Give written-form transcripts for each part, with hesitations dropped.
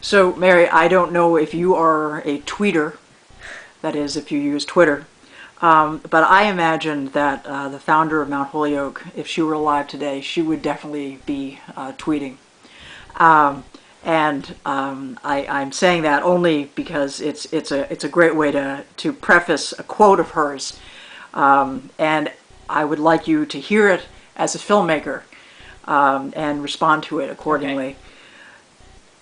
So, Mary, I don't know if you are a tweeter, that is, if you use Twitter, but I imagine that the founder of Mount Holyoke, if she were alive today, she would definitely be tweeting. I'm saying that only because it's a great way to preface a quote of hers, and I would like you to hear it as a filmmaker and respond to it accordingly. Okay.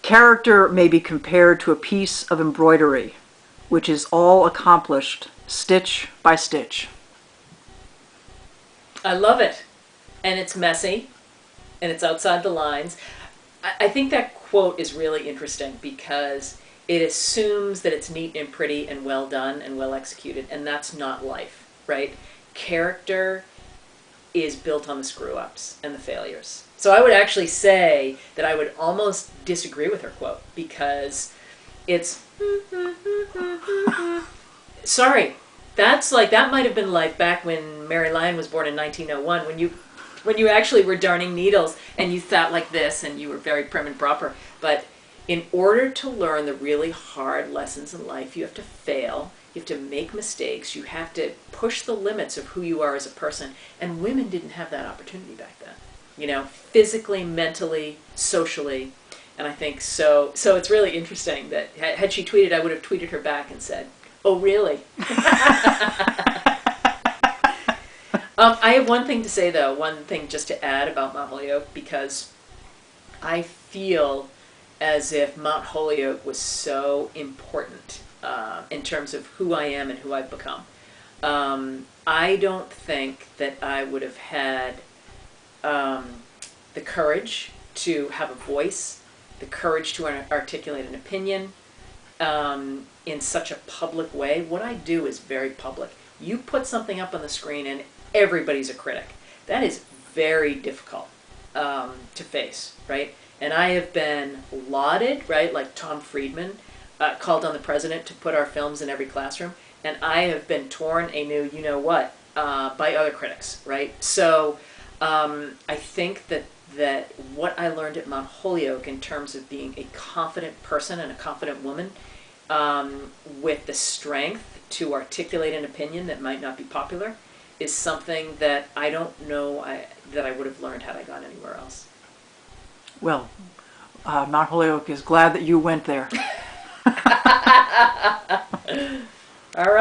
Character may be compared to a piece of embroidery, which is all accomplished stitch by stitch. I love it. And it's messy, and it's outside the lines. I think that quote is really interesting because it assumes that it's neat and pretty and well done and well executed, and that's not life, right? Character is built on the screw-ups and the failures. So I would actually say that I would almost disagree with her quote because it's sorry. That's like that might have been like back when Mary Lyon was born in 1901 when you actually were darning needles and you thought like this and you were very prim and proper. But in order to learn the really hard lessons in life, you have to fail. You have to make mistakes. You have to push the limits of who you are as a person. And women didn't have that opportunity back then. You know, physically, mentally, socially. And I think so it's really interesting that had she tweeted, I would have tweeted her back and said, "Oh, really?" I have one thing to say, though, one thing just to add about Mount Holyoke, because I feel as if Mount Holyoke was so important in terms of who I am and who I've become. I don't think that I would have had the courage to have a voice, the courage to articulate an opinion in such a public way. What I do is very public. You put something up on the screen and everybody's a critic. That is very difficult to face, right? And I have been lauded, right? Like Tom Friedman called on the president to put our films in every classroom. And I have been torn a new you-know-what by other critics, right? So I think that what I learned at Mount Holyoke in terms of being a confident person and a confident woman with the strength to articulate an opinion that might not be popular is something that I don't know that I would have learned had I gone anywhere else. Well, Mount Holyoke is glad that you went there. All right.